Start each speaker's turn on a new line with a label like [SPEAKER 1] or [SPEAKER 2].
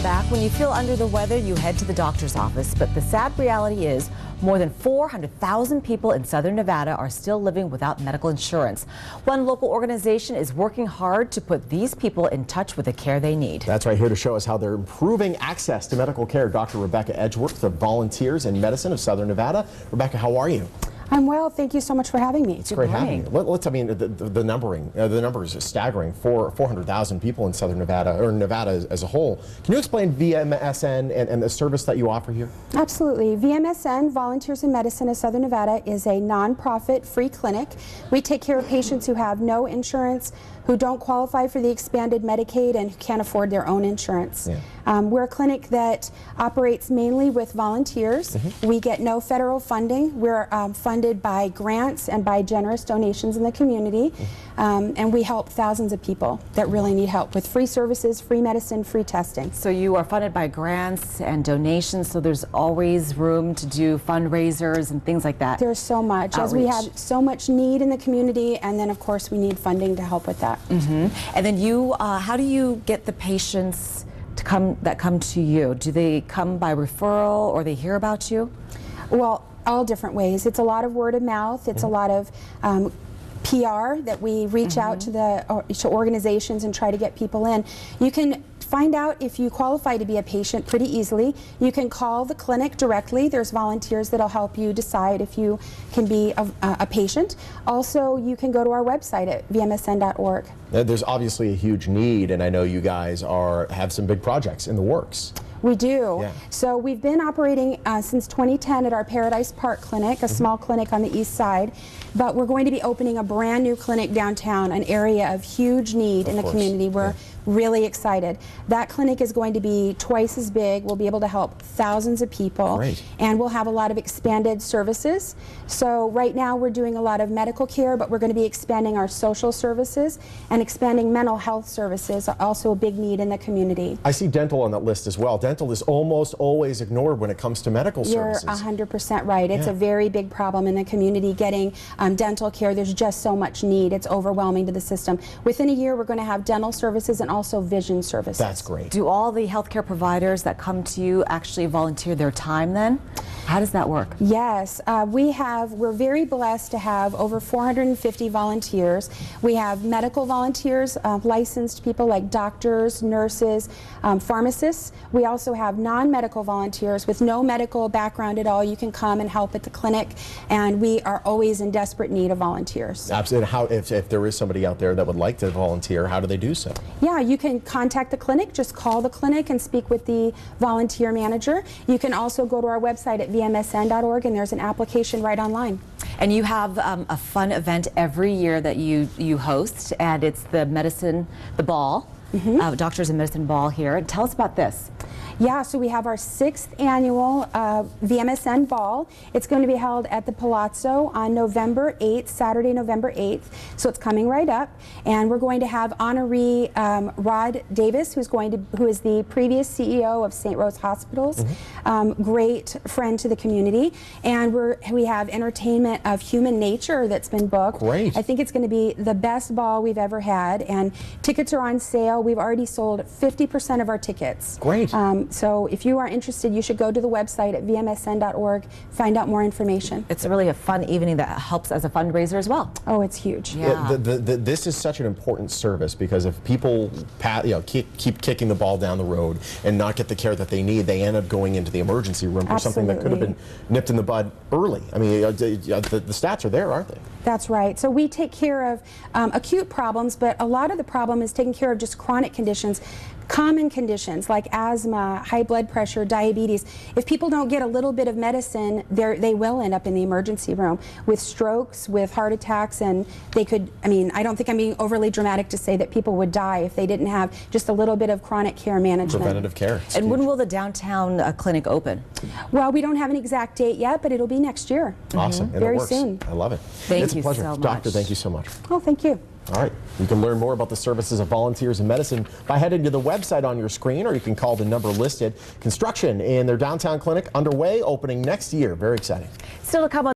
[SPEAKER 1] back. When you feel under the weather, you head to the doctor's office. But the sad reality is more than 400,000 people in southern Nevada are still living without medical insurance. One local organization is working hard to put these people in touch with the care they need.
[SPEAKER 2] That's right, here to show us how they're improving access to medical care. Dr. Rebecca Edgeworth of Volunteers in Medicine of Southern Nevada. Rebecca, how are you?
[SPEAKER 3] I'm well. Thank you so much for having me.
[SPEAKER 2] It's great having you. Let's, I mean, the numbers are staggering. 400,000 people in Southern Nevada, or Nevada as a whole. Can you explain VMSN and the service that you offer here?
[SPEAKER 3] Absolutely. VMSN, Volunteers in Medicine of Southern Nevada, is a nonprofit free clinic. We take care of patients who have no insurance, who don't qualify for the expanded Medicaid, and who can't afford their own insurance.
[SPEAKER 2] Yeah.
[SPEAKER 3] We're a clinic that operates mainly with volunteers. We get no federal funding. We're funded by grants and by generous donations in the community. And we help thousands of people that really need help with free services, free medicine, free testing.
[SPEAKER 1] So you are funded by grants and donations, so there's always room to do fundraisers and things like that.
[SPEAKER 3] There's so much, as we have so much need in the community, and then of course we need funding to help with that.
[SPEAKER 1] And then you, how do you get the patients to come to you? Do they come by referral, or they hear about you?
[SPEAKER 3] Well, all different ways. It's a lot of word of mouth. It's a lot of PR that we reach out to organizations and try to get people in. You can find out if you qualify to be a patient pretty easily. You can call the clinic directly. There's volunteers that'll help you decide if you can be a patient. Also, you can go to our website at vmsn.org.
[SPEAKER 2] There's obviously a huge need, and I know you guys have some big projects in the works.
[SPEAKER 3] We do.
[SPEAKER 2] Yeah.
[SPEAKER 3] So we've been operating since 2010 at our Paradise Park Clinic, a small clinic on the east side. But we're going to be opening a brand new clinic downtown, an area of huge need in the community. We're really excited. That clinic is going to be twice as big. We'll be able to help thousands of people.
[SPEAKER 2] Great.
[SPEAKER 3] And we'll have a lot of expanded services. So right now we're doing a lot of medical care, but we're going to be expanding our social services and expanding mental health services, also a big need in the community.
[SPEAKER 2] I see dental on that list as well. Dental is almost always ignored when it comes to medical services.
[SPEAKER 3] You're 100% right. It's a very big problem in the community getting dental care. There's just so much need. It's overwhelming to the system. Within a year, we're going to have dental services and also vision services.
[SPEAKER 2] That's great.
[SPEAKER 1] Do all the healthcare providers that come to you actually volunteer their time then? How does that work?
[SPEAKER 3] Yes, we're very blessed to have over 450 volunteers. We have medical volunteers, licensed people like doctors, nurses, pharmacists. We also have non-medical volunteers with no medical background at all. You can come and help at the clinic, and we are always in desperate need of volunteers.
[SPEAKER 2] Absolutely. How, if there is somebody out there that would like to volunteer, how do they do so?
[SPEAKER 3] Yeah, you can contact the clinic. Just call the clinic and speak with the volunteer manager. You can also go to our website at vmsn.org, and there's an application right online.
[SPEAKER 1] And you have a fun event every year that you host, and it's the ball, Doctors in Medicine Ball here. Tell us about this.
[SPEAKER 3] Yeah, so we have our 6th annual VMSN Ball. It's going to be held at the Palazzo on November 8th, Saturday, November 8th. So it's coming right up. And we're going to have honoree Rod Davis, who is the previous CEO of St. Rose Hospitals, great friend to the community. And we have entertainment of human nature that's been booked.
[SPEAKER 2] Great.
[SPEAKER 3] I think it's going to be the best ball we've ever had. And tickets are on sale. We've already sold 50% of our tickets.
[SPEAKER 2] Great.
[SPEAKER 3] So if you are interested, you should go to the website at vmsn.org, find out more information.
[SPEAKER 1] It's really a fun evening that helps as a fundraiser as well.
[SPEAKER 3] Oh, it's huge.
[SPEAKER 1] Yeah.
[SPEAKER 2] This is such an important service, because if people keep kicking the ball down the road and not get the care that they need, they end up going into the emergency room for something that could have been nipped in the bud early. I mean, the stats are there, aren't they?
[SPEAKER 3] That's right. So we take care of acute problems, but a lot of the problem is taking care of just chronic conditions. Common conditions like asthma, high blood pressure, diabetes. If people don't get a little bit of medicine, they will end up in the emergency room with strokes, with heart attacks, and they could, I mean, I don't think I'm being overly dramatic to say that people would die if they didn't have just a little bit of chronic care management.
[SPEAKER 2] Preventative care.
[SPEAKER 1] And when will the downtown clinic open?
[SPEAKER 3] Well, we don't have an exact date yet, but it'll be next year.
[SPEAKER 2] Awesome. And
[SPEAKER 3] Very
[SPEAKER 2] it works.
[SPEAKER 3] soon.
[SPEAKER 2] I love it.
[SPEAKER 1] Thank
[SPEAKER 2] you so much.
[SPEAKER 1] so much.
[SPEAKER 2] Doctor, thank you so much.
[SPEAKER 3] Oh, thank you.
[SPEAKER 2] All right. You can learn more about the services of Volunteers in Medicine by heading to the website on your screen, or you can call the number listed. Construction in their downtown clinic underway, opening next year. Very exciting.
[SPEAKER 1] Still to come on